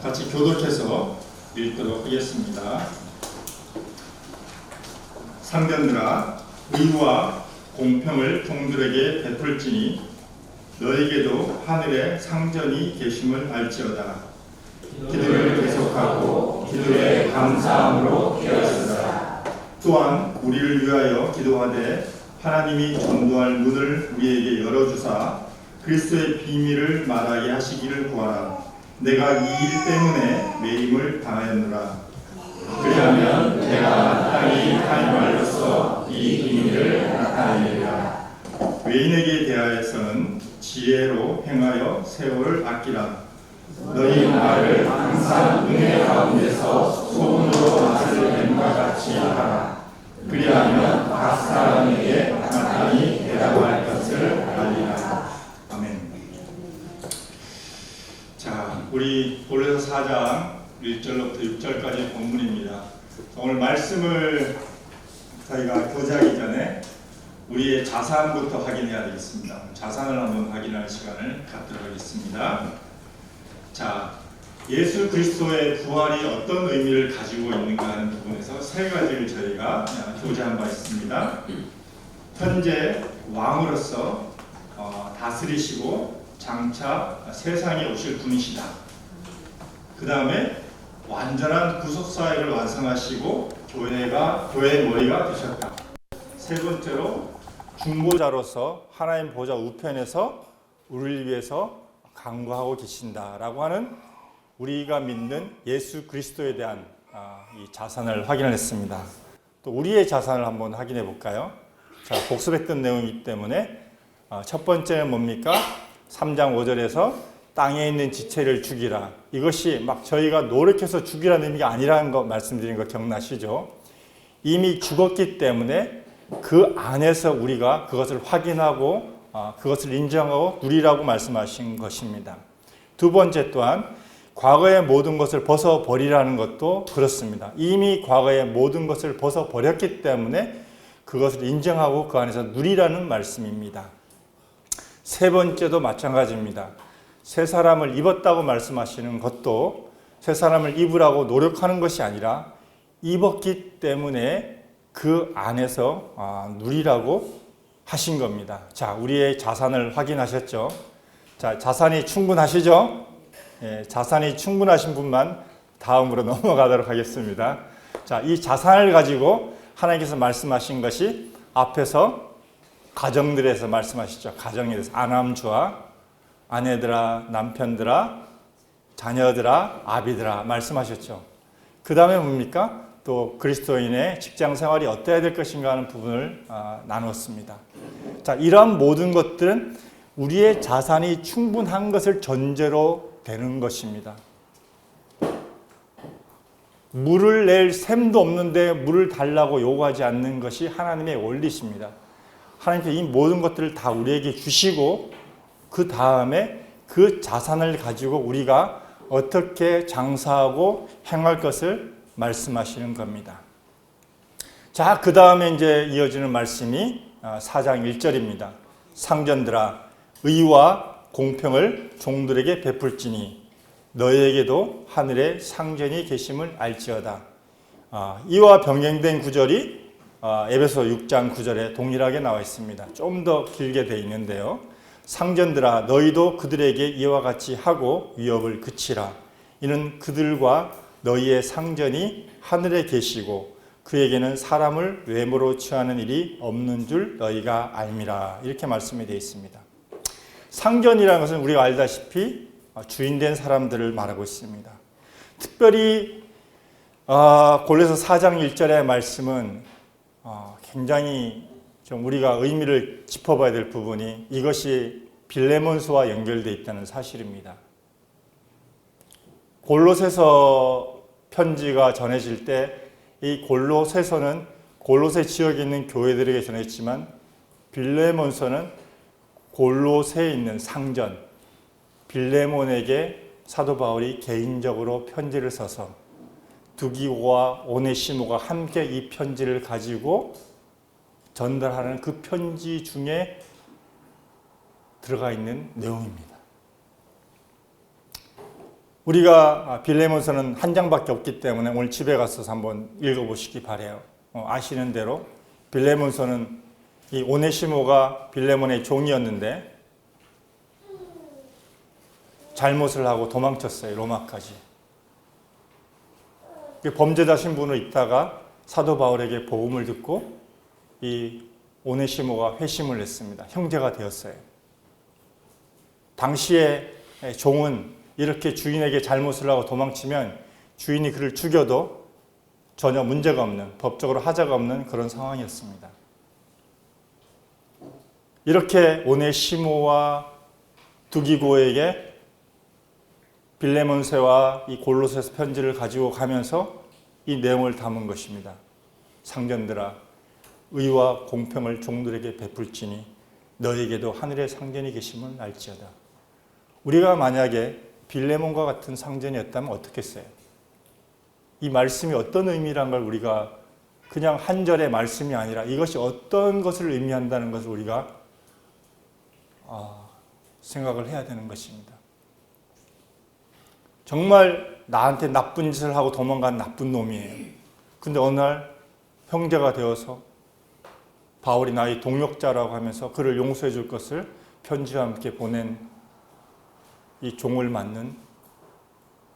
같이 교독해서 읽도록 하겠습니다. 상전들아, 의와 공평을 종들에게 베풀지니 너에게도 하늘에 상전이 계심을 알지어다. 기도를 계속하고 기도에 감사함으로 깨어있으라. 또한 우리를 위하여 기도하되 하나님이 전도할 문을 우리에게 열어주사 그리스도의 비밀을 말하게 하시기를 구하라. 내가 이 일 때문에 매임을 당하였노라. 그리하면 내가 마땅히 할 말로써 이 비밀을 나타내리라. 외인에게 대하여서는 지혜로 행하여 세월을 아끼라. 너희 말을 항상 은혜 가운데서 소문으로 맛을 냄과 같이 하라. 그리하면 각 사람에게 마땅히 대답할 것을 알리라. 아멘. 자, 우리 골로새 4장 1절로부터 6절까지 본문입니다. 오늘 말씀을 저희가 교제하기 전에 우리의 자산부터 확인해야 되겠습니다. 자산을 한번 확인할 시간을 갖도록 하겠습니다. 자, 예수 그리스도의 부활이 어떤 의미를 가지고 있는가 하는 부분에서 세 가지를 저희가 교제한 바 있습니다. 현재 왕으로서 다스리시고 장차 세상에 오실 분이시다. 그 다음에 완전한 구속사역을 완성하시고 교회의 머리가 되셨다. 세 번째로 중보자로서 하나님 보좌 우편에서 우리를 위해서 간구하고 계신다라고 하는 우리가 믿는 예수 그리스도에 대한 이 자산을 확인을 했습니다. 또 우리의 자산을 한번 확인해 볼까요? 자, 복습했던 내용이기 때문에 첫 번째는 뭡니까? 3장 5절에서 땅에 있는 지체를 죽이라. 이것이 막 저희가 노력해서 죽이라는 의미가 아니라는 거 말씀드린 거 기억나시죠? 이미 죽었기 때문에 그 안에서 우리가 그것을 확인하고 그것을 인정하고 누리라고 말씀하신 것입니다. 두 번째 또한 과거의 모든 것을 벗어버리라는 것도 그렇습니다. 이미 과거의 모든 것을 벗어버렸기 때문에 그것을 인정하고 그 안에서 누리라는 말씀입니다. 세 번째도 마찬가지입니다. 새 사람을 입었다고 말씀하시는 것도 새 사람을 입으라고 노력하는 것이 아니라 입었기 때문에 그 안에서 누리라고 하신 겁니다. 자, 우리의 자산을 확인하셨죠? 자, 자산이 충분하시죠? 예, 자산이 충분하신 분만 다음으로 넘어가도록 하겠습니다. 자, 이 자산을 가지고 하나님께서 말씀하신 것이 앞에서 가정들에서 말씀하시죠. 가정에 대해서 아남주와 아내들아, 남편들아, 자녀들아, 아비들아 말씀하셨죠. 그 다음에 뭡니까? 또 그리스도인의 직장 생활이 어때야 될 것인가 하는 부분을 나눴습니다. 자, 이러한 모든 것들은 우리의 자산이 충분한 것을 전제로 되는 것입니다. 물을 낼 셈도 없는데 물을 달라고 요구하지 않는 것이 하나님의 원리십니다. 하나님께서 이 모든 것들을 다 우리에게 주시고 그 다음에 그 자산을 가지고 우리가 어떻게 장사하고 행할 것을 말씀하시는 겁니다. 자, 그 다음에 이제 이어지는 말씀이 4장 1절입니다. 상전들아, 의와 공평을 종들에게 베풀지니 너희에게도 하늘에 상전이 계심을 알지어다. 이와 병행된 구절이 에베소 6장 9절에 동일하게 나와 있습니다. 좀 더 길게 되어 있는데요. 상전들아, 너희도 그들에게 이와 같이 하고 위협을 그치라. 이는 그들과 너희의 상전이 하늘에 계시고 그에게는 사람을 외모로 취하는 일이 없는 줄 너희가 알미라. 이렇게 말씀이 되어 있습니다. 상전이라는 것은 우리가 알다시피 주인된 사람들을 말하고 있습니다. 특별히 골로새 4장 1절의 말씀은 굉장히 좀 우리가 의미를 짚어봐야 될 부분이 이것이 빌레몬서와 연결되어 있다는 사실입니다. 골로새서 편지가 전해질 때 이 골로새서는 골로새 지역에 있는 교회들에게 전했지만 빌레몬서는 골로새에 있는 상전 빌레몬에게 사도 바울이 개인적으로 편지를 써서 두기고와 오네시모가 함께 이 편지를 가지고 전달하는 그 편지 중에 들어가 있는 내용입니다. 우리가 빌레몬서는 한 장밖에 없기 때문에 오늘 집에 가서 한번 읽어보시기 바래요. 아시는 대로 빌레몬서는 이 오네시모가 빌레몬의 종이었는데 잘못을 하고 도망쳤어요. 로마까지. 범죄자 신분으로 있다가 사도 바울에게 복음을 듣고 이 오네시모가 회심을 했습니다. 형제가 되었어요. 당시에 종은 이렇게 주인에게 잘못을 하고 도망치면 주인이 그를 죽여도 전혀 문제가 없는, 법적으로 하자가 없는 그런 상황이었습니다. 이렇게 오네시모와 두기고에게 빌레몬서와 이 골로새서 편지를 가지고 가면서 이 내용을 담은 것입니다. 상전들아, 의와 공평을 종들에게 베풀지니 너에게도 하늘의 상전이 계심을 알지어다. 우리가 만약에 빌레몬과 같은 상전이었다면 어떻겠어요? 이 말씀이 어떤 의미란 걸 우리가 그냥 한 절의 말씀이 아니라 이것이 어떤 것을 의미한다는 것을 우리가 생각을 해야 되는 것입니다. 정말 나한테 나쁜 짓을 하고 도망간 나쁜 놈이에요. 근데 어느 날 형제가 되어서 바울이 나의 동역자라고 하면서 그를 용서해 줄 것을 편지와 함께 보낸 이 종을 맞는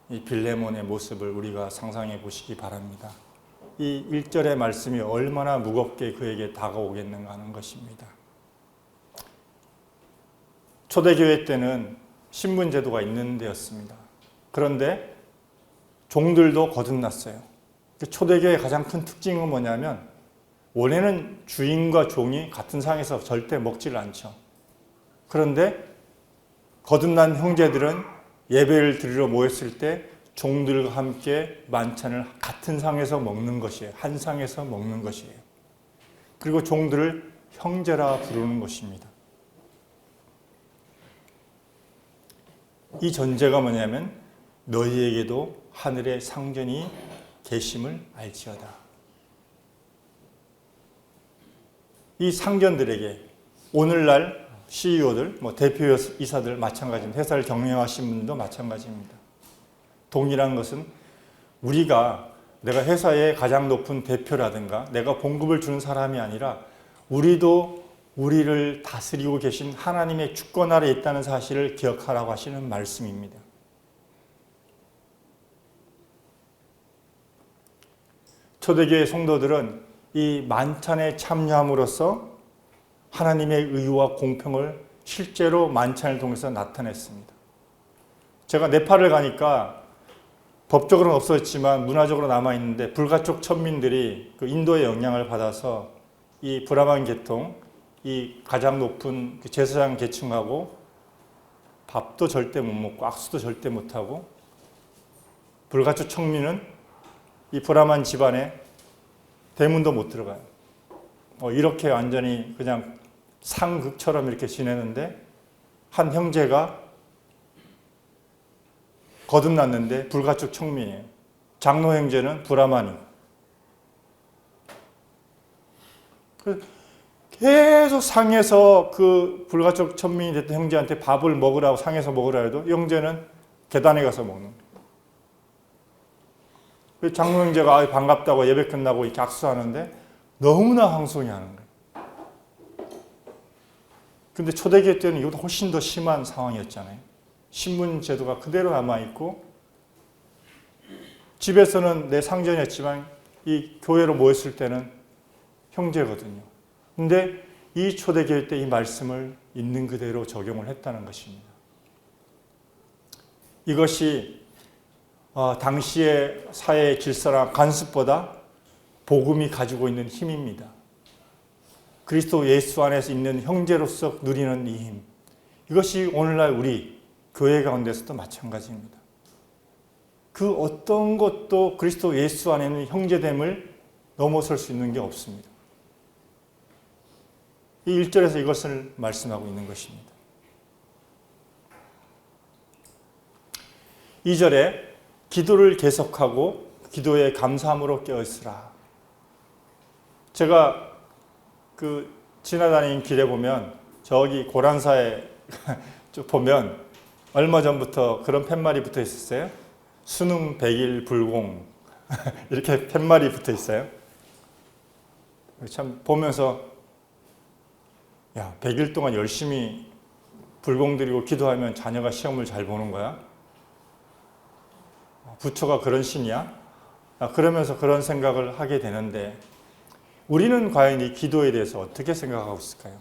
이 빌레몬의 모습을 우리가 상상해 보시기 바랍니다. 이 1절의 말씀이 얼마나 무겁게 그에게 다가오겠는가 하는 것입니다. 초대교회 때는 신분제도가 있는 데였습니다. 그런데 종들도 거듭났어요. 초대교회의 가장 큰 특징은 뭐냐면 원래는 주인과 종이 같은 상에서 절대 먹지를 않죠. 그런데 거듭난 형제들은 예배를 드리러 모였을 때 종들과 함께 만찬을 같은 상에서 먹는 것이에요. 한 상에서 먹는 것이에요. 그리고 종들을 형제라 부르는 것입니다. 이 전제가 뭐냐면 너희에게도 하늘의 상전이 계심을 알지어다. 이 상전들에게 오늘날 CEO들, 대표이사들 마찬가지입니다. 회사를 경영하신 분도 마찬가지입니다. 동일한 것은 내가 회사의 가장 높은 대표라든가 내가 봉급을 주는 사람이 아니라 우리도 우리를 다스리고 계신 하나님의 주권 아래 있다는 사실을 기억하라고 하시는 말씀입니다. 초대교회 성도들은 이 만찬에 참여함으로써 하나님의 의와 공평을 실제로 만찬을 통해서 나타냈습니다. 제가 네팔을 가니까 법적으로는 없었지만 문화적으로 남아있는데 불가촉 천민들이 그 인도의 영향을 받아서 이 브라만 계통, 이 가장 높은 제사장 계층하고 밥도 절대 못 먹고 악수도 절대 못하고 불가촉 천민은 이 브라만 집안에 대문도 못 들어가요. 이렇게 완전히 그냥 상극처럼 이렇게 지내는데 한 형제가 거듭났는데 불가촉 청민이에요. 장로 형제는 브라만이. 계속 상에서 그 불가촉 천민이 됐던 형제한테 밥을 먹으라고 상에서 먹으라 해도 형제는 계단에 가서 먹는 거예요. 장로 형제가 반갑다고 예배 끝나고 이렇게 악수하는데 너무나 황송해하는 거예요. 근데 초대교회 때는 이것도 훨씬 더 심한 상황이었잖아요. 신분 제도가 그대로 남아있고 집에서는 내 상전이었지만 이 교회로 모였을 때는 형제거든요. 근데 이 초대교회 때 이 말씀을 있는 그대로 적용을 했다는 것입니다. 이것이 당시의 사회의 질서나 관습보다 복음이 가지고 있는 힘입니다. 그리스도 예수 안에서 있는 형제로서 누리는 이 힘. 이것이 오늘날 우리 교회 가운데서도 마찬가지입니다. 그 어떤 것도 그리스도 예수 안에 있는 형제됨을 넘어설 수 있는 게 없습니다. 이 1절에서 이것을 말씀하고 있는 것입니다. 2절에 기도를 계속하고 기도에 감사함으로 깨어있으라. 제가 지나다니는 길에 보면 저기 고란사에 쭉 보면 얼마 전부터 그런 팻말이 붙어 있었어요. 수능 100일 불공 이렇게 팻말이 붙어 있어요. 참 보면서 야, 100일 동안 열심히 불공 드리고 기도하면 자녀가 시험을 잘 보는 거야? 부처가 그런 신이야? 그러면서 그런 생각을 하게 되는데 우리는 과연 이 기도에 대해서 어떻게 생각하고 있을까요?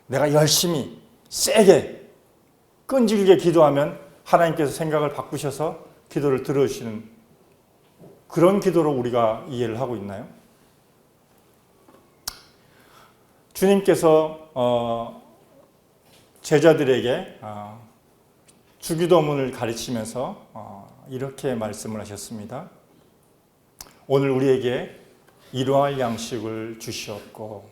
내가 열심히 세게 끈질기게 기도하면 하나님께서 생각을 바꾸셔서 기도를 들어주시는 그런 기도로 우리가 이해를 하고 있나요? 주님께서 제자들에게 주기도문을 가르치면서 이렇게 말씀을 하셨습니다. 오늘 우리에게 일용할 양식을 주시옵고.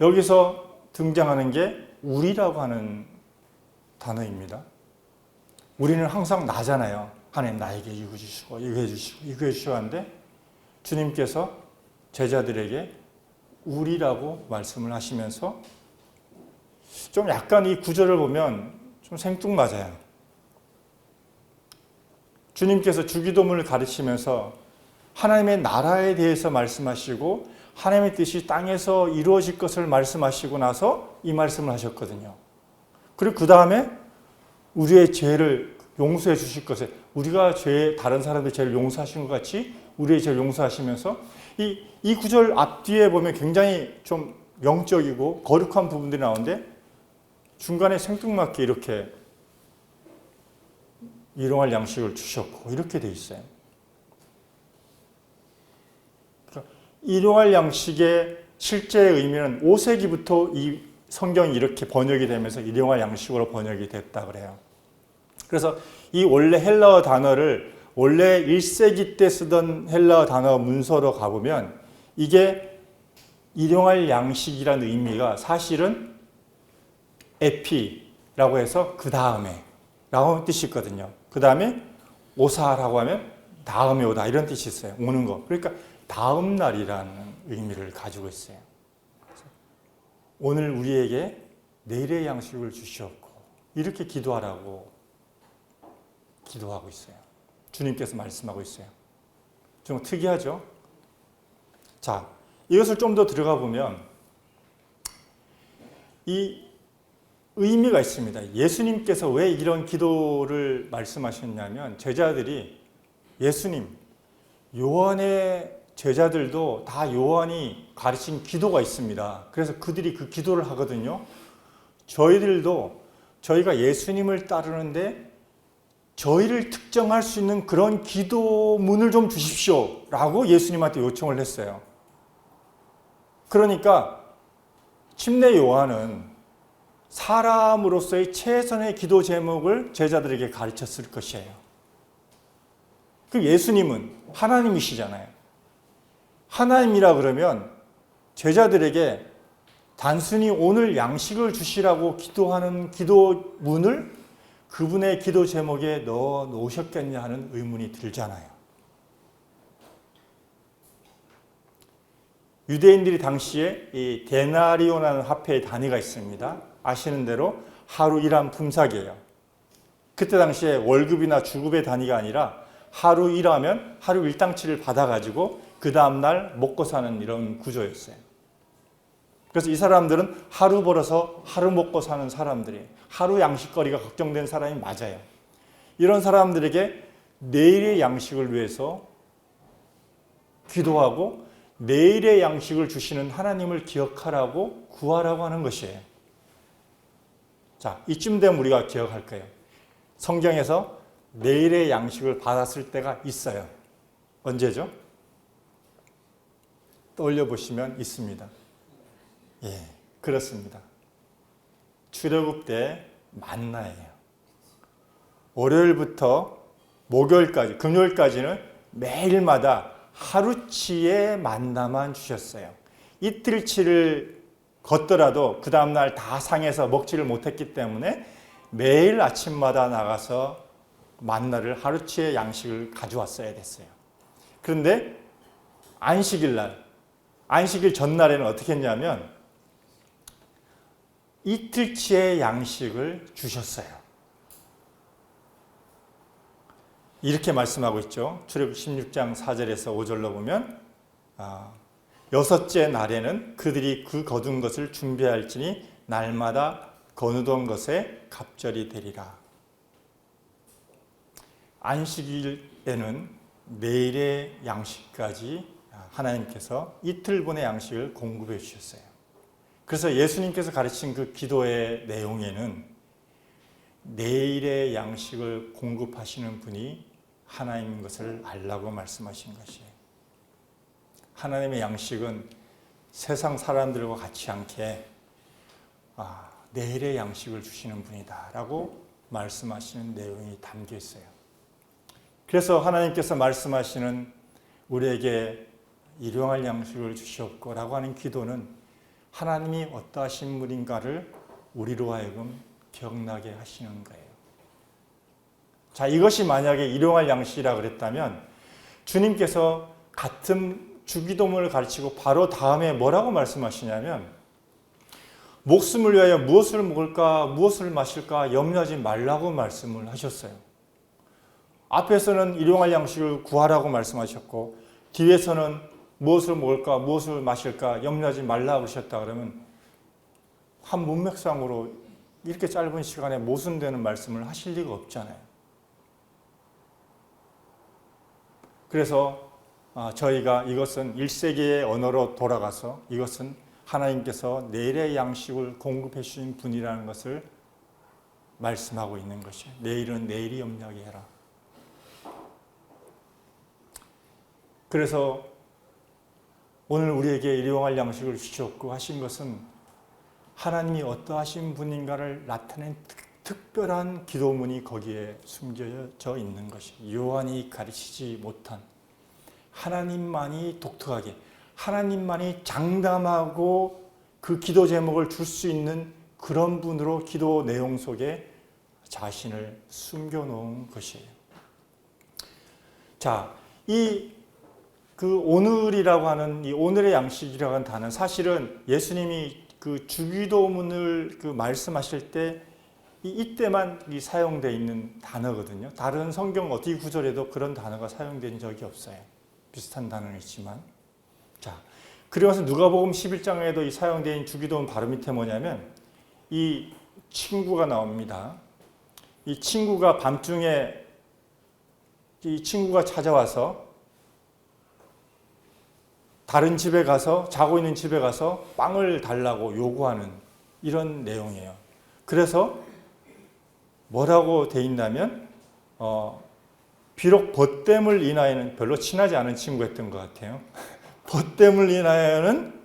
여기서 등장하는 게 우리라고 하는 단어입니다. 우리는 항상 나잖아요. 하나님 나에게 이거 주시고 이거 해주시고 이거 해주시고 하는데 주님께서 제자들에게 우리라고 말씀을 하시면서 좀 약간 이 구절을 보면 좀 생뚱맞아요. 주님께서 주기도문을 가르치면서 하나님의 나라에 대해서 말씀하시고 하나님의 뜻이 땅에서 이루어질 것을 말씀하시고 나서 이 말씀을 하셨거든요. 그리고 그 다음에 우리의 죄를 용서해 주실 것에 우리가 다른 사람들 죄를 용서하신 것 같이 우리의 죄를 용서하시면서 이 구절 앞뒤에 보면 굉장히 좀 영적이고 거룩한 부분들이 나오는데 중간에 생뚱맞게 이렇게 일용할 양식을 주셨고 이렇게 돼 있어요. 그러니까 일용할 양식의 실제의 의미는 5세기부터 이 성경이 이렇게 번역이 되면서 일용할 양식으로 번역이 됐다 그래요. 그래서 이 원래 헬라어 단어를 원래 1세기 때 쓰던 헬라어 단어 문서로 가보면 이게 일용할 양식이라는 의미가 사실은 에피라고 해서 그 다음에 라고 하는 뜻이 있거든요. 그 다음에 오사라고 하면 다음에 오다 이런 뜻이 있어요. 오는 거. 그러니까 다음 날이라는 의미를 가지고 있어요. 오늘 우리에게 내일의 양식을 주시옵고 이렇게 기도하라고 기도하고 있어요. 주님께서 말씀하고 있어요. 좀 특이하죠? 자, 이것을 좀 더 들어가 보면 이 의미가 있습니다. 예수님께서 왜 이런 기도를 말씀하셨냐면 제자들이 예수님, 요한의 제자들도 다 요한이 가르친 기도가 있습니다. 그래서 그들이 그 기도를 하거든요. 저희들도 저희가 예수님을 따르는데 저희를 특정할 수 있는 그런 기도문을 좀 주십시오 라고 예수님한테 요청을 했어요. 그러니까 침례 요한은 사람으로서의 최선의 기도 제목을 제자들에게 가르쳤을 것이에요. 그 예수님은 하나님이시잖아요. 하나님이라 그러면 제자들에게 단순히 오늘 양식을 주시라고 기도하는 기도문을 그분의 기도 제목에 넣어 놓으셨겠냐 하는 의문이 들잖아요. 유대인들이 당시에 이 데나리오라는 화폐의 단위가 있습니다. 아시는 대로 하루 일한 품삯이에요. 그때 당시에 월급이나 주급의 단위가 아니라 하루 일하면 하루 일당치를 받아가지고 그 다음날 먹고 사는 이런 구조였어요. 그래서 이 사람들은 하루 벌어서 하루 먹고 사는 사람들이에요. 하루 양식거리가 걱정된 사람이 맞아요. 이런 사람들에게 내일의 양식을 위해서 기도하고 내일의 양식을 주시는 하나님을 기억하라고 구하라고 하는 것이에요. 자, 이쯤 되면 우리가 기억할 거예요. 성경에서 내일의 양식을 받았을 때가 있어요. 언제죠? 떠올려 보시면 있습니다. 예, 그렇습니다. 출애굽 때 만나예요. 월요일부터 목요일까지, 금요일까지는 매일마다 하루치의 만나만 주셨어요. 이틀치를 걷더라도 그 다음날 다 상해서 먹지를 못했기 때문에 매일 아침마다 나가서 만나를 하루치의 양식을 가져왔어야 됐어요. 그런데 안식일 전날에는 어떻게 했냐면 이틀치의 양식을 주셨어요. 이렇게 말씀하고 있죠. 출애굽 16장 4절에서 5절로 보면 여섯째 날에는 그들이 그 거둔 것을 준비할지니 날마다 거두던 것에 갑절이 되리라. 안식일에는 내일의 양식까지 하나님께서 이틀분의 양식을 공급해 주셨어요. 그래서 예수님께서 가르친 그 기도의 내용에는 내일의 양식을 공급하시는 분이 하나님인 것을 알라고 말씀하신 것이에요. 하나님의 양식은 세상 사람들과 같지 않게 내일의 양식을 주시는 분이다 라고 말씀하시는 내용이 담겨 있어요. 그래서 하나님께서 말씀하시는 우리에게 일용할 양식을 주시옵고 라고 하는 기도는 하나님이 어떠하신 분인가를 우리로 하여금 기억나게 하시는 거예요. 자, 이것이 만약에 일용할 양식이라 그랬다면 주님께서 같은 주기도문을 가르치고 바로 다음에 뭐라고 말씀하시냐면 목숨을 위하여 무엇을 먹을까 무엇을 마실까 염려하지 말라고 말씀을 하셨어요. 앞에서는 일용할 양식을 구하라고 말씀하셨고 뒤에서는 무엇을 먹을까 무엇을 마실까 염려하지 말라고 하셨다 그러면 한 문맥상으로 이렇게 짧은 시간에 모순되는 말씀을 하실 리가 없잖아요. 그래서 저희가 이것은 1세기의 언어로 돌아가서 이것은 하나님께서 내일의 양식을 공급해 주신 분이라는 것을 말씀하고 있는 것이에요. 내일은 내일이 염려하게 해라. 그래서 오늘 우리에게 일용할 양식을 주셨고 하신 것은 하나님이 어떠하신 분인가를 나타낸 특별한 기도문이 거기에 숨겨져 있는 것이 요한이 가르치지 못한 하나님만이 독특하게 하나님만이 장담하고 그 기도 제목을 줄 수 있는 그런 분으로 기도 내용 속에 자신을 숨겨놓은 것이에요. 자, 그 오늘이라고 하는 이 오늘의 양식이라고 하는 단어는 사실은 예수님이 그 주기도문을 그 말씀하실 때 이때만 사용되어 있는 단어거든요. 다른 성경 어디 구절에도 그런 단어가 사용된 적이 없어요. 비슷한 단어는 있지만. 자, 그리고서 누가복음 11장에도 이 사용되어 있는 주기도문 바로 밑에 뭐냐면 이 친구가 나옵니다. 이 친구가 밤중에 이 친구가 찾아와서 다른 집에 가서 자고 있는 집에 가서 빵을 달라고 요구하는 이런 내용이에요. 그래서 뭐라고 돼 있냐면 비록 벗됨을 인하여는 별로 친하지 않은 친구였던 것 같아요. 벗됨을 인하여는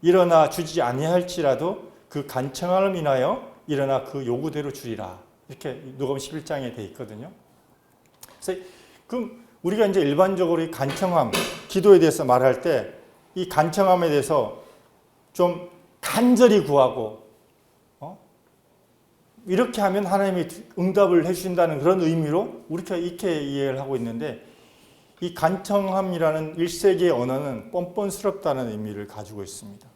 일어나 주지 아니할지라도 그 간청함을 인하여 일어나 그 요구대로 주리라. 이렇게 누가복음 11장에 돼 있거든요. 그래서 그럼 우리가 이제 일반적으로 이 간청함, 기도에 대해서 말할 때 이 간청함에 대해서 좀 간절히 구하고 이렇게 하면 하나님이 응답을 해주신다는 그런 의미로 우리가 이렇게 이해를 하고 있는데 이 간청함이라는 1세기의 언어는 뻔뻔스럽다는 의미를 가지고 있습니다.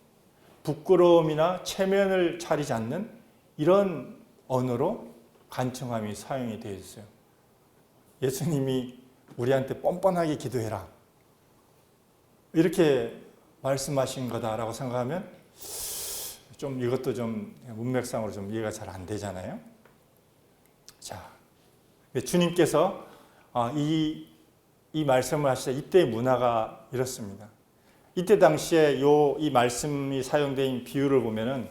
부끄러움이나 체면을 차리지 않는 이런 언어로 간청함이 사용이 되어 있어요. 예수님이 우리한테 뻔뻔하게 기도해라 이렇게 말씀하신 거다라고 생각하면 좀 이것도 좀 문맥상으로 좀 이해가 잘 안 되잖아요. 자, 주님께서 이 말씀을 하실 때 이때의 문화가 이렇습니다. 이때 당시에 이 말씀이 사용된 비유를 보면은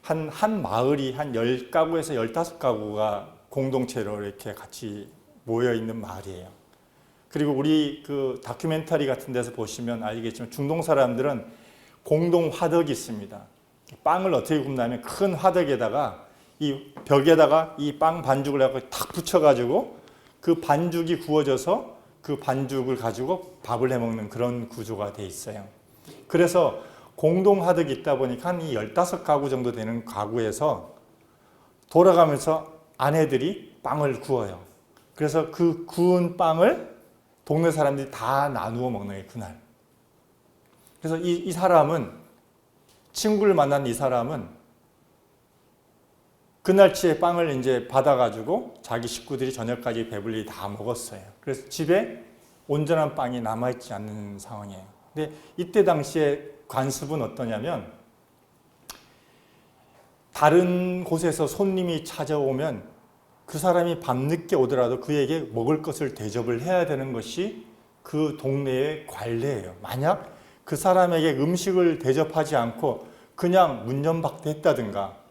한 마을이 한 10가구에서 15가구가 공동체로 이렇게 같이 모여 있는 마을이에요. 그리고 우리 그 다큐멘터리 같은 데서 보시면 알겠지만 중동 사람들은 공동 화덕이 있습니다. 빵을 어떻게 굽냐면 큰 화덕에다가 이 벽에다가 이 빵 반죽을 해서 탁 붙여가지고 그 반죽이 구워져서 그 반죽을 가지고 밥을 해 먹는 그런 구조가 돼 있어요. 그래서 공동 화덕이 있다 보니까 한 15가구 정도 되는 가구에서 돌아가면서 아내들이 빵을 구워요. 그래서 그 구운 빵을 동네 사람들이 다 나누어 먹는 거예요, 그날. 그래서 이 사람은, 친구를 만난 이 사람은 그날치에 빵을 이제 받아가지고 자기 식구들이 저녁까지 배불리 다 먹었어요. 그래서 집에 온전한 빵이 남아있지 않는 상황이에요. 근데 이때 당시에 관습은 어떠냐면 다른 곳에서 손님이 찾아오면 그 사람이 밤늦게 오더라도 그에게 먹을 것을 대접을 해야 되는 것이 그 동네의 관례예요. 만약 그 사람에게 음식을 대접하지 않고 그냥 문전박대했다든가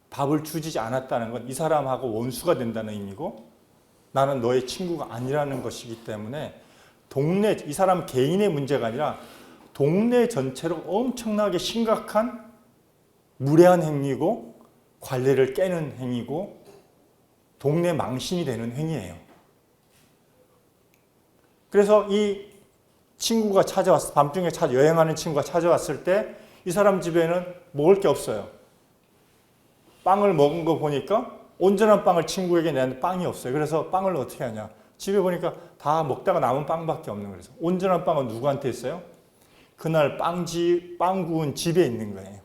밥을 주지 않았다는 건 이 사람하고 원수가 된다는 의미고 나는 너의 친구가 아니라는 것이기 때문에 동네, 이 사람 개인의 문제가 아니라 동네 전체로 엄청나게 심각한 무례한 행위고 관례를 깨는 행위고 동네 망신이 되는 행위예요. 그래서 이 친구가 찾아왔어. 밤중에 여행하는 친구가 찾아왔을 때 이 사람 집에는 먹을 게 없어요. 빵을 먹은 거 보니까 온전한 빵을 친구에게 내는데 빵이 없어요. 그래서 빵을 어떻게 하냐. 집에 보니까 다 먹다가 남은 빵밖에 없는 거예요. 온전한 빵은 누구한테 있어요? 그날 빵 구운 집에 있는 거예요.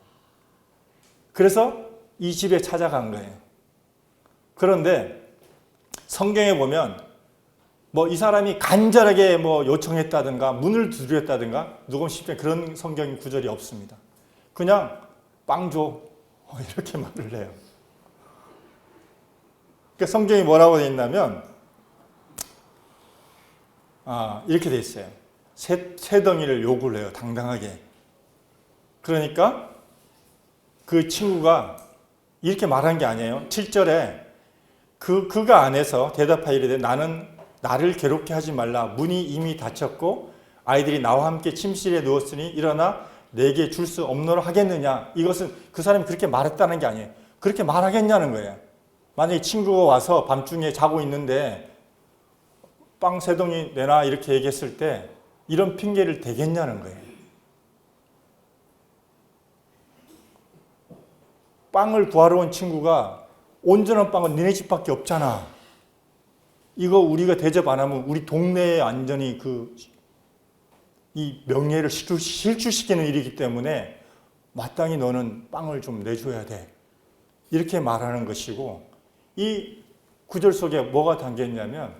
그래서 이 집에 찾아간 거예요. 그런데 성경에 보면 뭐 이 사람이 간절하게 뭐 요청했다든가 문을 두드렸다든가 누가 쉽게 그런 성경 구절이 없습니다. 그냥 빵 줘 이렇게 말을 해요. 그러니까 성경이 뭐라고 되어 있냐면 이렇게 되어 있어요. 세 덩이를 요구를 해요. 당당하게. 그러니까 그 친구가 이렇게 말한 게 아니에요. 7절에 그가 안에서 대답하이르되 나는 나를 괴롭게 하지 말라. 문이 이미 닫혔고 아이들이 나와 함께 침실에 누웠으니 일어나 내게 줄 수 없노라 하겠느냐. 이것은 그 사람이 그렇게 말했다는 게 아니에요. 그렇게 말하겠냐는 거예요. 만약에 친구가 와서 밤중에 자고 있는데 빵 세 덩이 내놔 이렇게 얘기했을 때 이런 핑계를 대겠냐는 거예요. 빵을 구하러 온 친구가 온전한 빵은 니네 집밖에 없잖아. 이거 우리가 대접 안 하면 우리 동네에 완전히 이 명예를 실추시키는 일이기 때문에 마땅히 너는 빵을 좀 내줘야 돼. 이렇게 말하는 것이고 이 구절 속에 뭐가 담겨 있냐면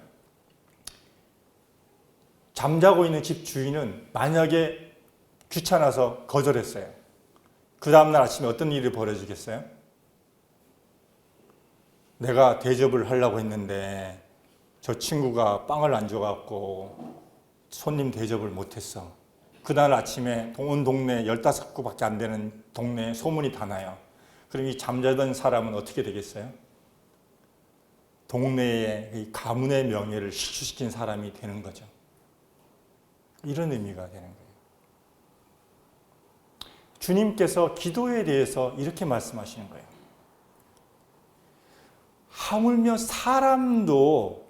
잠자고 있는 집 주인은 만약에 귀찮아서 거절했어요. 그 다음날 아침에 어떤 일이 벌어지겠어요? 내가 대접을 하려고 했는데 저 친구가 빵을 안 줘갖고 손님 대접을 못했어. 그날 아침에 온 동네 15구밖에 안 되는 동네에 소문이 다 나요. 그럼 이 잠자던 사람은 어떻게 되겠어요? 동네의 이 가문의 명예를 실추시킨 사람이 되는 거죠. 이런 의미가 되는 거예요. 주님께서 기도에 대해서 이렇게 말씀하시는 거예요. 하물며 사람도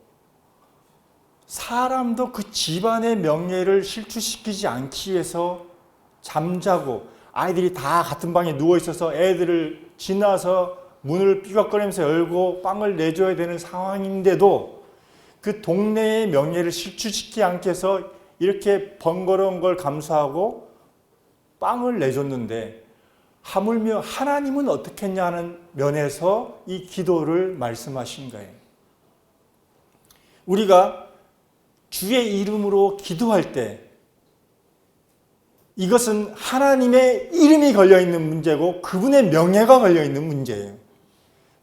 그 집안의 명예를 실추시키지 않기 위해서 잠자고 아이들이 다 같은 방에 누워있어서 애들을 지나서 문을 삐걱거리면서 열고 빵을 내줘야 되는 상황인데도 그 동네의 명예를 실추시키지 않기 위해서 이렇게 번거로운 걸 감수하고 빵을 내줬는데 하물며 하나님은 어떻게 했냐는 면에서 이 기도를 말씀하신 거예요. 우리가 주의 이름으로 기도할 때 이것은 하나님의 이름이 걸려있는 문제고 그분의 명예가 걸려있는 문제예요.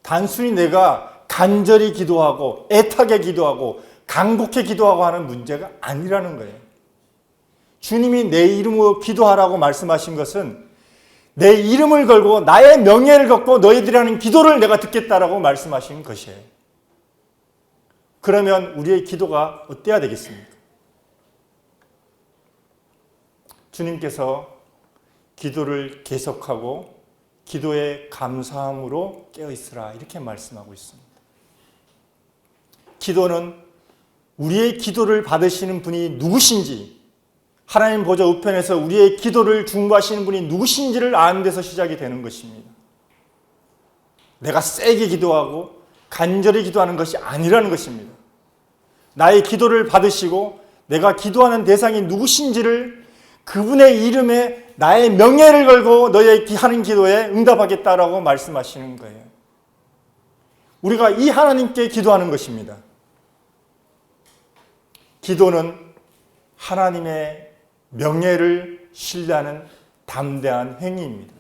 단순히 내가 간절히 기도하고 애타게 기도하고 간곡히 기도하고 하는 문제가 아니라는 거예요. 주님이 내 이름으로 기도하라고 말씀하신 것은 내 이름을 걸고 나의 명예를 걸고 너희들이 하는 기도를 내가 듣겠다라고 말씀하신 것이에요. 그러면 우리의 기도가 어때야 되겠습니까? 주님께서 기도를 계속하고 기도에 감사함으로 깨어있으라 이렇게 말씀하고 있습니다. 기도는 우리의 기도를 받으시는 분이 누구신지 하나님 보좌 우편에서 우리의 기도를 중보하시는 분이 누구신지를 아는 데서 시작이 되는 것입니다. 내가 세게 기도하고 간절히 기도하는 것이 아니라는 것입니다. 나의 기도를 받으시고 내가 기도하는 대상이 누구신지를 그분의 이름에 나의 명예를 걸고 너의 하는 기도에 응답하겠다라고 말씀하시는 거예요. 우리가 이 하나님께 기도하는 것입니다. 기도는 하나님의 명예를 신뢰하는 담대한 행위입니다.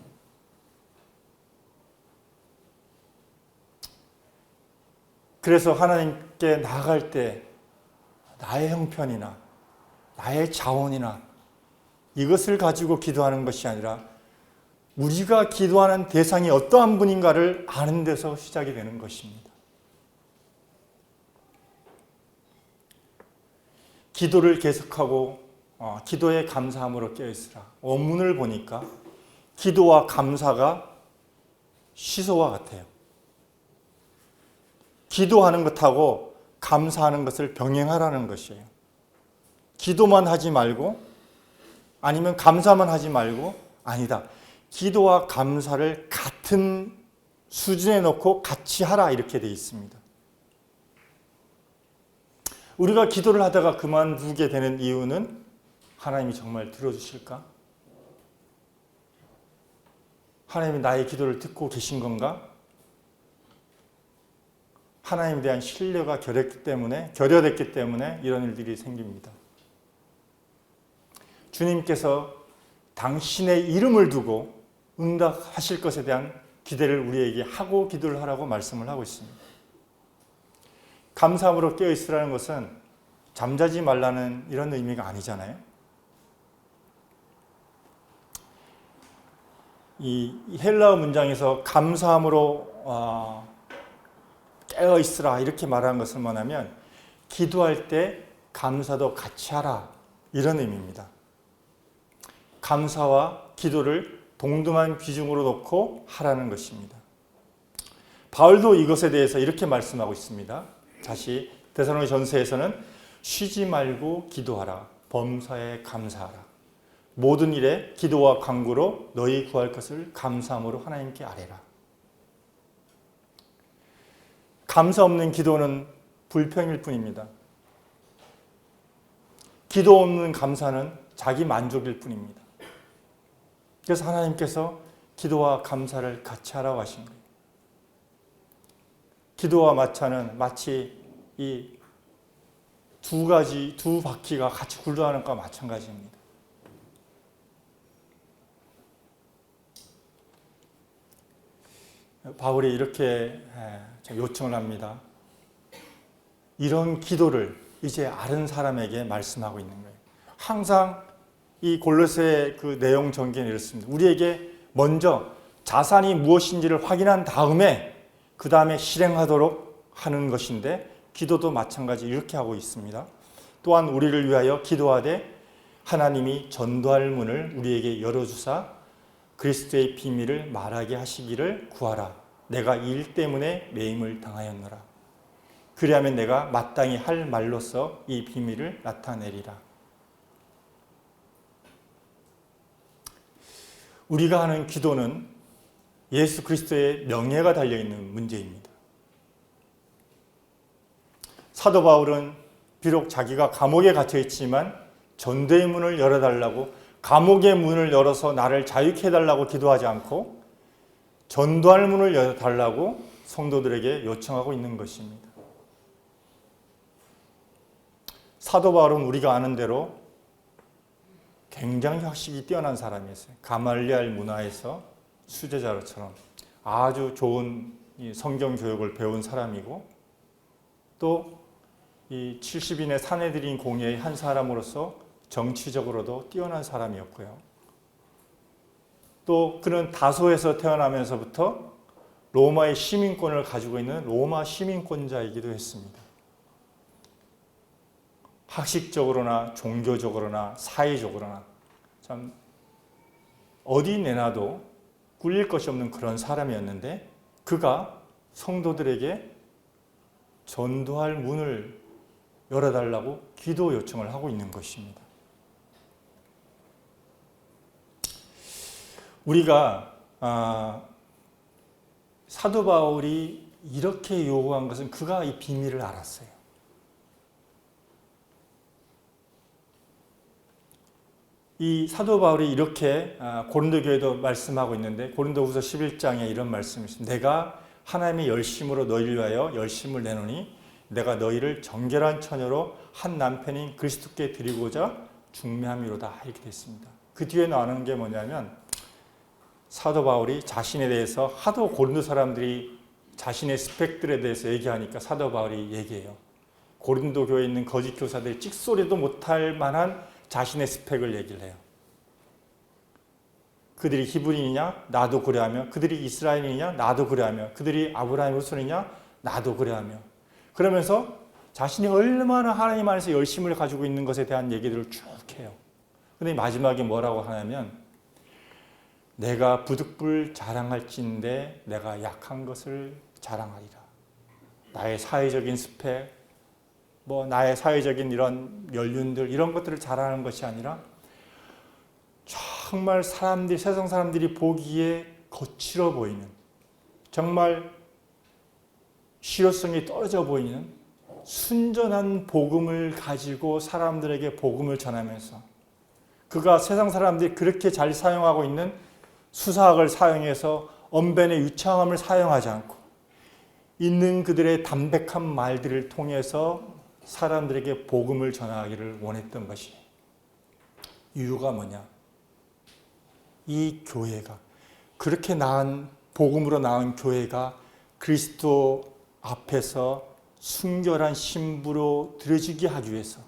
그래서 하나님께 나아갈 때 나의 형편이나 나의 자원이나 이것을 가지고 기도하는 것이 아니라 우리가 기도하는 대상이 어떠한 분인가를 아는 데서 시작이 되는 것입니다. 기도를 계속하고 기도에 감사함으로 깨어있으라. 원문을 보니까 기도와 감사가 시소와 같아요. 기도하는 것하고 감사하는 것을 병행하라는 것이에요. 기도만 하지 말고 아니면 감사만 하지 말고 아니다. 기도와 감사를 같은 수준에 놓고 같이 하라 이렇게 되어 있습니다. 우리가 기도를 하다가 그만두게 되는 이유는 하나님이 정말 들어주실까? 하나님이 나의 기도를 듣고 계신 건가? 하나님에 대한 신뢰가 결여됐기 때문에 이런 일들이 생깁니다. 주님께서 당신의 이름을 두고 응답하실 것에 대한 기대를 우리에게 하고 기도를 하라고 말씀을 하고 있습니다. 감사함으로 깨어있으라는 것은 잠자지 말라는 이런 의미가 아니잖아요. 이 헬라어 문장에서 감사함으로 깨어있으라 이렇게 말하는 것은 뭐냐면 기도할 때 감사도 같이 하라 이런 의미입니다. 감사와 기도를 동등한 비중으로 놓고 하라는 것입니다. 바울도 이것에 대해서 이렇게 말씀하고 있습니다. 다시 데살로니가전서에서는 쉬지 말고 기도하라. 범사에 감사하라. 모든 일에 기도와 간구로 너희 구할 것을 감사함으로 하나님께 아뢰라. 감사 없는 기도는 불평일 뿐입니다. 기도 없는 감사는 자기 만족일 뿐입니다. 그래서 하나님께서 기도와 감사를 같이 하라고 하신 거예요. 기도와 마차는 마치 이 두 바퀴가 같이 굴러가는 것과 마찬가지입니다. 바울이 이렇게 요청을 합니다. 이런 기도를 이제 아는 사람에게 말씀하고 있는 거예요. 항상 이 골로새 그 내용 전개는 이렇습니다. 우리에게 먼저 자산이 무엇인지를 확인한 다음에 그 다음에 실행하도록 하는 것인데 기도도 마찬가지 이렇게 하고 있습니다. 또한 우리를 위하여 기도하되 하나님이 전도할 문을 우리에게 열어주사 그리스도의 비밀을 말하게 하시기를 구하라. 내가 이 일 때문에 매임을 당하였노라. 그리하면 내가 마땅히 할 말로써 이 비밀을 나타내리라. 우리가 하는 기도는 예수 그리스도의 명예가 달려있는 문제입니다. 사도 바울은 비록 자기가 감옥에 갇혀있지만 전도의 문을 열어달라고 감옥의 문을 열어서 나를 자유케 해달라고 기도하지 않고 전도할 문을 열어달라고 성도들에게 요청하고 있는 것입니다. 사도 바울은 우리가 아는 대로 굉장히 학식이 뛰어난 사람이었어요. 가말리알 문화에서 수제자로처럼 아주 좋은 성경 교육을 배운 사람이고 또 이 70인의 사내들인 공예의 한 사람으로서 정치적으로도 뛰어난 사람이었고요. 또 그는 다소에서 태어나면서부터 로마의 시민권을 가지고 있는 로마 시민권자이기도 했습니다. 학식적으로나 종교적으로나 사회적으로나 참 어디 내놔도 꿀릴 것이 없는 그런 사람이었는데 그가 성도들에게 전도할 문을 열어달라고 기도 요청을 하고 있는 것입니다. 우리가 사도 바울이 이렇게 요구한 것은 그가 이 비밀을 알았어요. 이 사도 바울이 이렇게 고린도 교회도 말씀하고 있는데 고린도후서 11장에 이런 말씀이 있습니다. 내가 하나님의 열심으로 너희를 위하여 열심을 내노니 내가 너희를 정결한 처녀로 한 남편인 그리스도께 드리고자 중매함이로다. 이렇게 됐습니다. 그 뒤에 나오는 게 뭐냐면 사도 바울이 자신에 대해서 하도 고린도 사람들이 자신의 스펙들에 대해서 얘기하니까 사도 바울이 얘기해요. 고린도 교회에 있는 거짓 교사들이 찍소리도 못할 만한 자신의 스펙을 얘기를 해요. 그들이 히브리인이냐? 나도 그래하며, 그들이 이스라엘인이냐? 나도 그래하며, 그들이 아브라함의 후손이냐? 나도 그래하며, 그러면서 자신이 얼마나 하나님 안에서 열심을 가지고 있는 것에 대한 얘기들을 쭉 해요. 근데 마지막에 뭐라고 하냐면 내가 부득불 자랑할진대 내가 약한 것을 자랑하리라. 나의 사회적인 스펙, 나의 사회적인 이런 연륜들, 이런 것들을 자랑하는 것이 아니라 정말 세상 사람들이 보기에 거칠어 보이는, 정말 실효성이 떨어져 보이는 순전한 복음을 가지고 사람들에게 복음을 전하면서, 그가 세상 사람들이 그렇게 잘 사용하고 있는 수사학을 사용해서 언변의 유창함을 사용하지 않고 있는 그들의 담백한 말들을 통해서 사람들에게 복음을 전하기를 원했던 것이, 이유가 뭐냐? 이 교회가, 그렇게 복음으로 낳은 교회가 그리스도 앞에서 순결한 신부로 드려지게 하기 위해서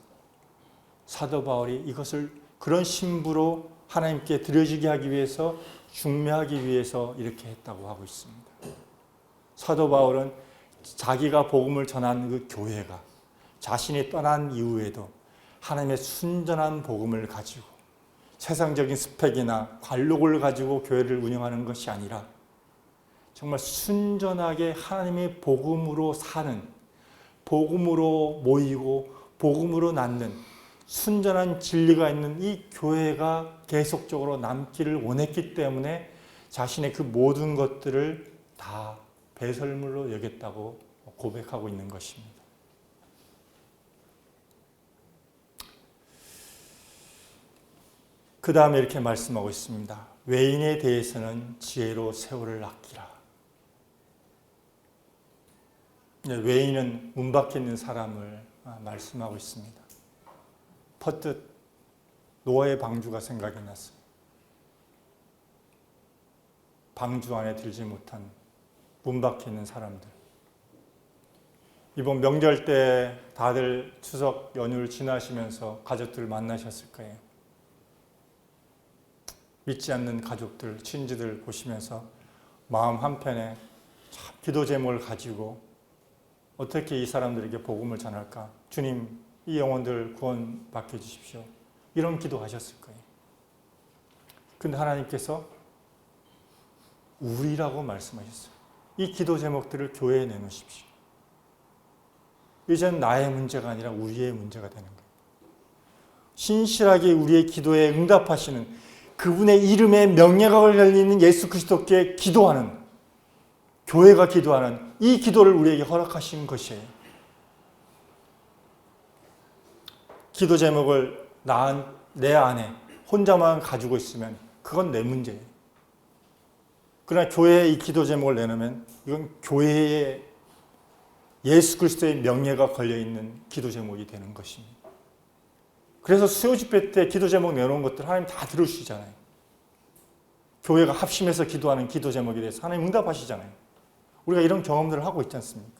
사도 바울이 이것을 그런 신부로 하나님께 드려지게 하기 위해서, 중매하기 위해서 이렇게 했다고 하고 있습니다. 사도 바울은 자기가 복음을 전한 그 교회가 자신이 떠난 이후에도 하나님의 순전한 복음을 가지고 세상적인 스펙이나 관록을 가지고 교회를 운영하는 것이 아니라 정말 순전하게 하나님의 복음으로 사는, 복음으로 모이고 복음으로 낳는 순전한 진리가 있는 이 교회가 계속적으로 남기를 원했기 때문에 자신의 그 모든 것들을 다 배설물로 여겼다고 고백하고 있는 것입니다. 그 다음에 이렇게 말씀하고 있습니다. 외인에 대해서는 지혜로 세월을 아끼라. 외인은 문 밖에 있는 사람을 말씀하고 있습니다. 퍼뜩 노아의 방주가 생각이 났어요. 방주 안에 들지 못한 문 밖에 있는 사람들. 이번 명절 때 다들 추석 연휴를 지나시면서 가족들 만나셨을 거예요. 믿지 않는 가족들, 친지들 보시면서 마음 한편에 참 기도 제목을 가지고 어떻게 이 사람들에게 복음을 전할까? 주님, 이 영혼들 구원받게 해주십시오. 이런 기도하셨을 거예요. 근데 하나님께서 우리라고 말씀하셨어요. 이 기도 제목들을 교회에 내놓으십시오. 이제는 나의 문제가 아니라 우리의 문제가 되는 거예요. 신실하게 우리의 기도에 응답하시는 그분의 이름에 명예가 걸려있는 예수 그리스도께 기도하는, 교회가 기도하는 이 기도를 우리에게 허락하신 것이에요. 기도 제목을 내 안에 혼자만 가지고 있으면 그건 내 문제예요. 그러나 교회에 이 기도 제목을 내놓으면 이건 교회에 예수 그리스도의 명예가 걸려있는 기도 제목이 되는 것입니다. 그래서 수요 집회 때 기도 제목 내놓은 것들 하나님 다 들으시잖아요. 교회가 합심해서 기도하는 기도 제목에 대해서 하나님 응답하시잖아요. 우리가 이런 경험들을 하고 있지 않습니까?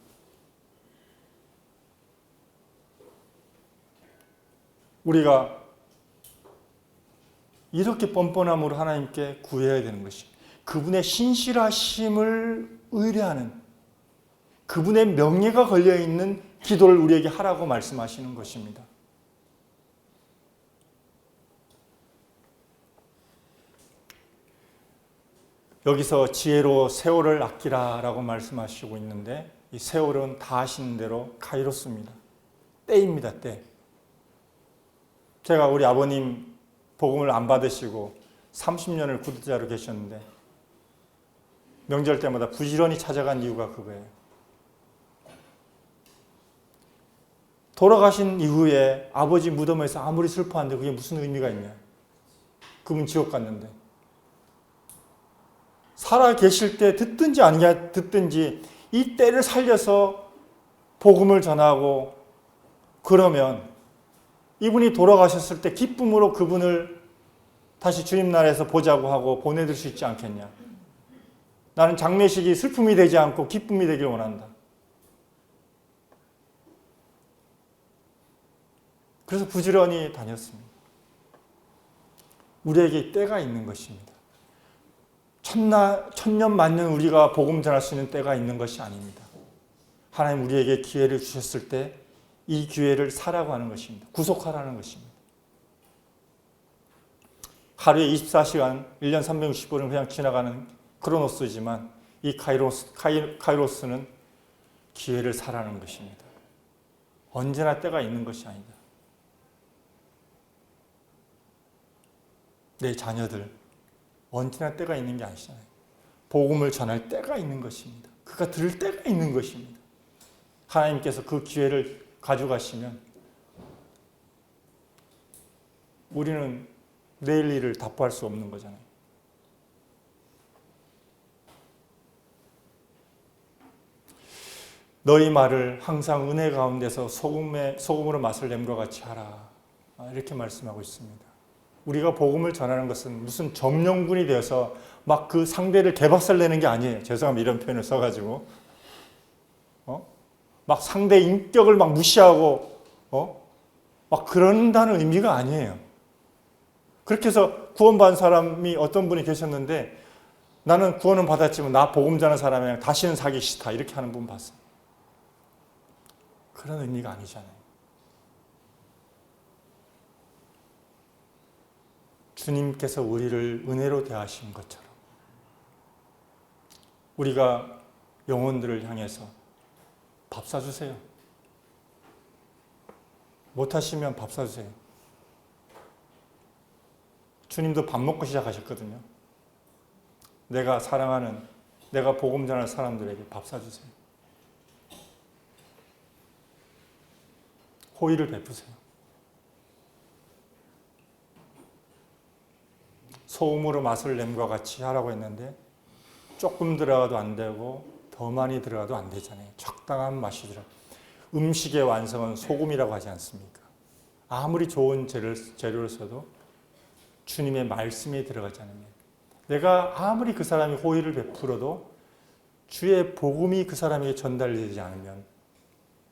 우리가 이렇게 뻔뻔함으로 하나님께 구해야 되는 것이, 그분의 신실하심을 의뢰하는, 그분의 명예가 걸려있는 기도를 우리에게 하라고 말씀하시는 것입니다. 여기서 지혜로 세월을 아끼라라고 말씀하시고 있는데, 이 세월은 다 아시는 대로 카이로스입니다. 때입니다, 때. 제가 우리 아버님 복음을 안 받으시고 30년을 구두자로 계셨는데 명절 때마다 부지런히 찾아간 이유가 그거예요. 돌아가신 이후에 아버지 무덤에서 아무리 슬퍼하는데 그게 무슨 의미가 있냐. 그분 지옥 갔는데. 살아 계실 때 듣든지 안 듣든지 이 때를 살려서 복음을 전하고 그러면 이분이 돌아가셨을 때 기쁨으로 그분을 다시 주님 나라에서 보자고 하고 보내줄 수 있지 않겠냐. 나는 장례식이 슬픔이 되지 않고 기쁨이 되길 원한다. 그래서 부지런히 다녔습니다. 우리에게 때가 있는 것입니다. 천년 만년 우리가 복음 전할 수 있는 때가 있는 것이 아닙니다. 하나님 우리에게 기회를 주셨을 때 이 기회를 사라고 하는 것입니다. 구속하라는 것입니다. 하루에 24시간, 1년 365일은 그냥 지나가는 크로노스지만 이 카이로스는 기회를 사라는 것입니다. 언제나 때가 있는 것이 아니다. 내 자녀들 언제나 때가 있는 게 아니잖아요. 복음을 전할 때가 있는 것입니다. 그가 들을 때가 있는 것입니다. 하나님께서 그 기회를 가져가시면 우리는 내일 일을 답보할 수 없는 거잖아요. 너희 말을 항상 은혜 가운데서 소금으로 맛을 냄과 같이 하라. 이렇게 말씀하고 있습니다. 우리가 복음을 전하는 것은 무슨 점령군이 되어서 막 그 상대를 개박살 내는 게 아니에요. 죄송합니다. 이런 표현을 써가지고. 막 상대 인격을 막 무시하고, 막 그런다는 의미가 아니에요. 그렇게 해서 구원받은 사람이 어떤 분이 계셨는데 나는 구원은 받았지만 나 복음 전하는 사람이랑 다시는 사기 싫다. 이렇게 하는 분 봤어요. 그런 의미가 아니잖아요. 주님께서 우리를 은혜로 대하신 것처럼 우리가 영혼들을 향해서 밥 사주세요. 못하시면 밥 사주세요. 주님도 밥 먹고 시작하셨거든요. 내가 사랑하는, 내가 복음 전할 사람들에게 밥 사주세요. 호의를 베푸세요. 소금으로 맛을 냄과 같이 하라고 했는데 조금 들어가도 안 되고 더 많이 들어가도 안 되잖아요. 적당한 맛이 들어. 음식의 완성은 소금이라고 하지 않습니까? 아무리 좋은 재료를 써도 주님의 말씀이 들어가지 않으면 내가 아무리 그 사람이 호의를 베풀어도 주의 복음이 그 사람에게 전달되지 않으면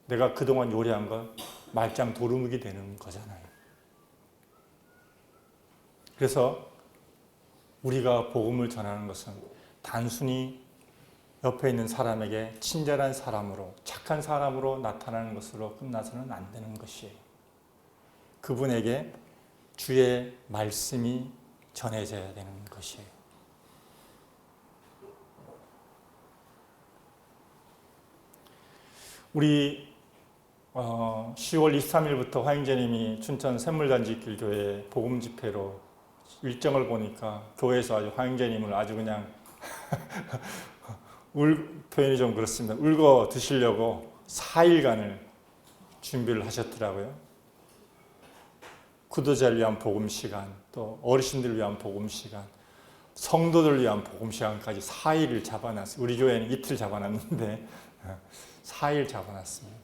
내가 그동안 요리한 건 말짱 도루묵이 되는 거잖아요. 그래서 우리가 복음을 전하는 것은 단순히 옆에 있는 사람에게 친절한 사람으로, 착한 사람으로 나타나는 것으로 끝나서는 안 되는 것이에요. 그분에게 주의 말씀이 전해져야 되는 것이에요. 우리 10월 23일부터 화영재님이 춘천 샘물단지길 교회 복음 집회로 일정을 보니까 교회에서 아주 화영재님을 아주 그냥 표현이 좀 그렇습니다. 울고 드시려고 4일간을 준비를 하셨더라고요. 구도자를 위한 복음 시간, 또 어르신들을 위한 복음 시간, 성도들을 위한 복음 시간까지 4일을 잡아놨어요. 우리 교회는 이틀 잡아놨는데 4일 잡아놨습니다.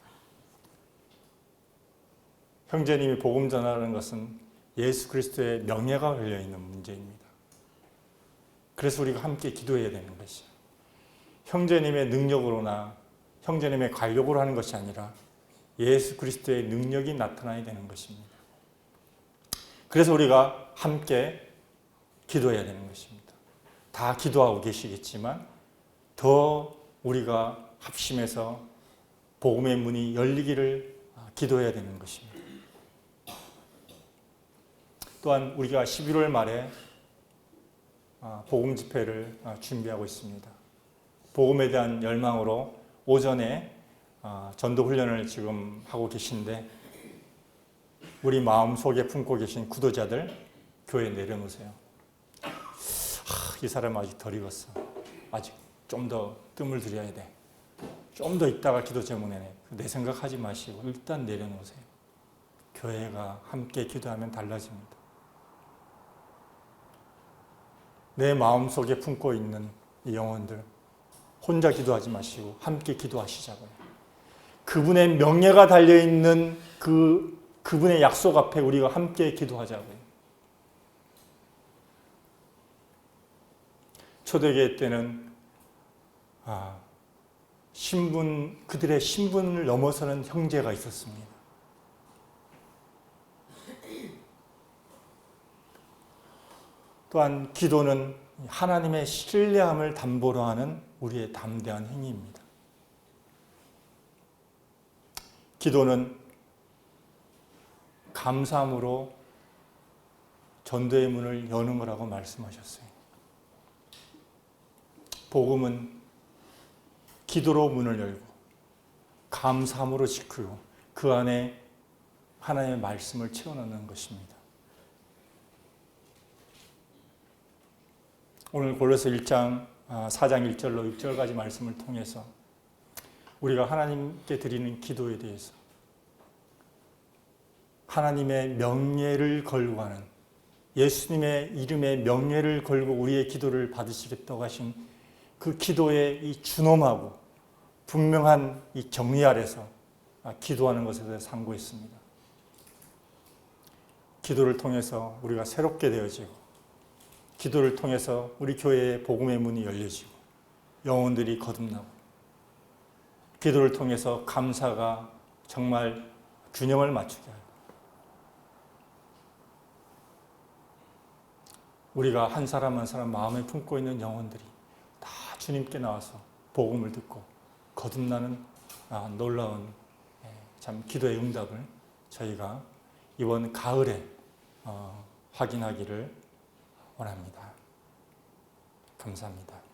형제님이 복음 전하는 것은 예수 그리스도의 명예가 걸려있는 문제입니다. 그래서 우리가 함께 기도해야 되는 것이죠. 형제님의 능력으로나 형제님의 관력으로 하는 것이 아니라 예수 그리스도의 능력이 나타나야 되는 것입니다. 그래서 우리가 함께 기도해야 되는 것입니다. 다 기도하고 계시겠지만 더 우리가 합심해서 복음의 문이 열리기를 기도해야 되는 것입니다. 또한 우리가 11월 말에 복음 집회를 준비하고 있습니다. 복음에 대한 열망으로 오전에 전도 훈련을 지금 하고 계신데 우리 마음속에 품고 계신 구도자들 교회에 내려놓으세요. 이 사람 아직 덜 익었어. 아직 좀 더 뜸을 들여야 돼. 좀 더 있다가 기도 제문에 내 생각하지 마시고 일단 내려놓으세요. 교회가 함께 기도하면 달라집니다. 내 마음속에 품고 있는 이 영혼들 혼자 기도하지 마시고 함께 기도하시자고요. 그분의 명예가 달려있는 그분의 약속 앞에 우리가 함께 기도하자고요. 초대교회 때는 그들의 신분을 넘어서는 형제가 있었습니다. 또한 기도는 하나님의 신뢰함을 담보로 하는 우리의 담대한 행위입니다. 기도는 감사함으로 전도의 문을 여는 거라고 말씀하셨어요. 복음은 기도로 문을 열고 감사함으로 지키고 그 안에 하나님의 말씀을 채워넣는 것입니다. 오늘 골로새 4장 1절로 6절까지 말씀을 통해서 우리가 하나님께 드리는 기도에 대해서 하나님의 명예를 걸고 하는 예수님의 이름의 명예를 걸고 우리의 기도를 받으시겠다고 하신 그 기도의 이 준엄하고 분명한 이 정의 아래서 기도하는 것에 대해 상고했습니다. 기도를 통해서 우리가 새롭게 되어지고 기도를 통해서 우리 교회의 복음의 문이 열려지고 영혼들이 거듭나고 기도를 통해서 감사가 정말 균형을 맞추게 하고 우리가 한 사람 한 사람 마음에 품고 있는 영혼들이 다 주님께 나와서 복음을 듣고 거듭나는 놀라운 참 기도의 응답을 저희가 이번 가을에 확인하기를 원합니다. 감사합니다.